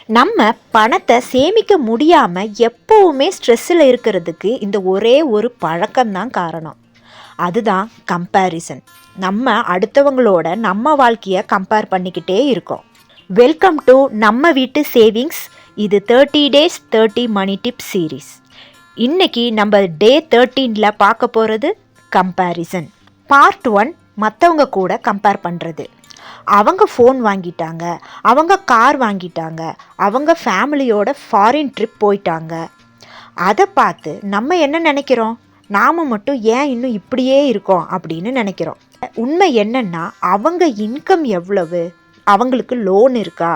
நம்ம பணத்தை சேமிக்க முடியாமல் எப்போவுமே ஸ்ட்ரெஸ்ஸில் இருக்கிறதுக்கு இந்த ஒரே ஒரு பழக்கம்தான் காரணம். அதுதான் கம்பேரிசன். நம்ம அடுத்தவங்களோட நம்ம வாழ்க்கையை கம்பேர் பண்ணிக்கிட்டே இருக்கோம். வெல்கம் டு நம்ம வீட்டு சேவிங்ஸ். இது 30 days 30 மணி டிப்ஸ் சீரீஸ். இன்னைக்கு நம்ம டே 13ல் பார்க்க போகிறது கம்பேரிசன். பார்ட் 1 மற்றவங்க கூட கம்பேர் பண்ணுறது. அவங்க ஃபோன் வாங்கிட்டாங்க, அவங்க கார் வாங்கிட்டாங்க, அவங்க ஃபேமிலியோட ஃபாரின் ட்ரிப் போயிட்டாங்க. அதை பார்த்து நம்ம என்ன நினைக்கிறோம்? நாம் மட்டும் ஏன் இன்னும் இப்படியே இருக்கோம் அப்படின்னு நினைக்கிறோம். உண்மை என்னென்னா, அவங்க இன்கம் எவ்வளவு, அவங்களுக்கு லோன் இருக்கா,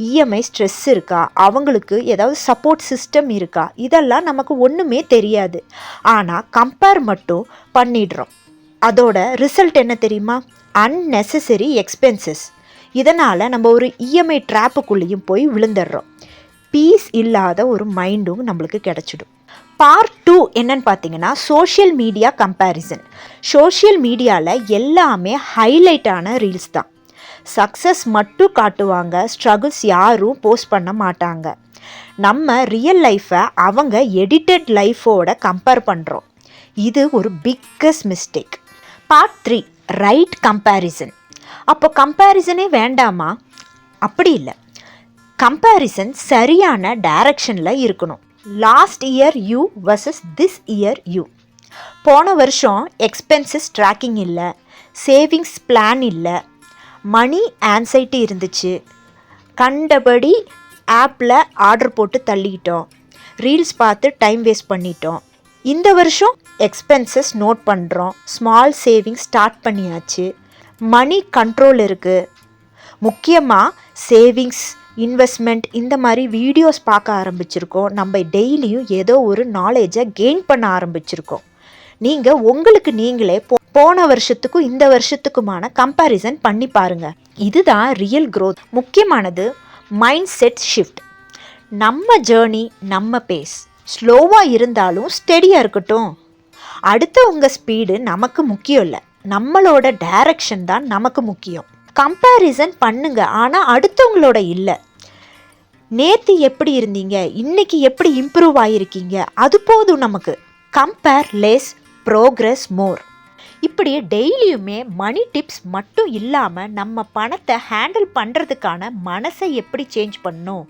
இஎம்ஐ ஸ்ட்ரெஸ் இருக்கா, அவங்களுக்கு ஏதாவது சப்போர்ட் சிஸ்டம் இருக்கா, இதெல்லாம் நமக்கு ஒன்றுமே தெரியாது. ஆனால் கம்பேர் மட்டும் பண்ணிடுறோம். அதோட ரிசல்ட் என்ன தெரியுமா? Unnecessary expenses. இதனால் நம்ம ஒரு இஎம்ஐ ட்ராப்புக்குள்ளேயும் போய் விழுந்துடுறோம். பீஸ் இல்லாத ஒரு மைண்டும் நம்மளுக்கு கிடச்சிடும். பார்ட் 2 என்னன்னு பார்த்தீங்கன்னா, சோஷியல் மீடியா கம்பேரிசன். சோஷியல் மீடியாவில் எல்லாமே ஹைலைட்டான ரீல்ஸ் தான். சக்ஸஸ் மட்டும் காட்டுவாங்க, ஸ்ட்ரகிள்ஸ் யாரும் போஸ்ட் பண்ண மாட்டாங்க. நம்ம ரியல் லைஃப்பை அவங்க எடிட்டட் லைஃபோட கம்பேர் பண்ணுறோம். இது ஒரு biggest mistake. Part 3 right comparison. அப்போ கம்பேரிசனே வேண்டாமா? அப்படி இல்லை. கம்பேரிசன் சரியான டைரக்ஷனில் இருக்கணும். Last year you versus this year you. போன வருஷம் எக்ஸ்பென்சஸ் ட்ராக்கிங் இல்லை, சேவிங்ஸ் பிளான் இல்லை, மணி ஆன்சைட்டி இருந்துச்சு, கண்டபடி ஆப்பில் ஆர்டர் போட்டு தள்ளிக்கிட்டோம், ரீல்ஸ் பார்த்து டைம் வேஸ்ட் பண்ணிட்டோம். இந்த வருஷம் எக்ஸ்பென்சஸ் நோட் பண்ணுறோம், ஸ்மால் சேவிங்ஸ் ஸ்டார்ட் பண்ணியாச்சு, மணி கண்ட்ரோல் இருக்குது. முக்கியமாக சேவிங்ஸ், இன்வெஸ்ட்மெண்ட் இந்த மாதிரி வீடியோஸ் பார்க்க ஆரம்பிச்சிருக்கோம். நம்ம டெய்லியும் ஏதோ ஒரு நாலேஜை கெயின் பண்ண ஆரம்பிச்சிருக்கோம். நீங்கள் உங்களுக்கு நீங்களே போன வருஷத்துக்கும் இந்த வருஷத்துக்குமான கம்பேரிசன் பண்ணி பாருங்கள். இதுதான் ரியல் க்ரோத். முக்கியமானது மைண்ட் செட் ஷிஃப்ட். நம்ம ஜேர்னி, நம்ம பேஸ். ஸ்லோவாக இருந்தாலும் ஸ்டெடியாக இருக்கட்டும். அடுத்தவங்க ஸ்பீடு நமக்கு முக்கியம் இல்லை, நம்மளோட டைரக்ஷன் தான் நமக்கு முக்கியம். கம்பேரிசன் பண்ணுங்க, ஆனால் அடுத்தவங்களோட இல்லை. நேற்று எப்படி இருந்தீங்க, இன்னைக்கு எப்படி இம்ப்ரூவ் ஆகிருக்கீங்க, அது போதும் நமக்கு. கம்பேர் லெஸ், ப்ரோக்ரஸ் மோர். இப்படி டெய்லியுமே மணி டிப்ஸ் மட்டும் இல்லாமல் நம்ம பணத்தை ஹேண்டில் பண்ணுறதுக்கான மனசை எப்படி சேஞ்ச் பண்ணணும்,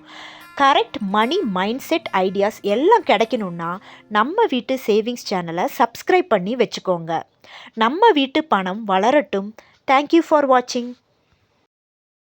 கரெக்ட் மணி மைண்ட் செட் ஐடியாஸ் எல்லாம் கிடைக்கணுன்னா நம்ம வீட்டு சேவிங்ஸ் சேனலை சப்ஸ்கிரைப் பண்ணி வச்சுக்கோங்க. நம்ம வீட்டு பணம் வளரட்டும். தேங்க்யூ ஃபார் வாட்சிங்.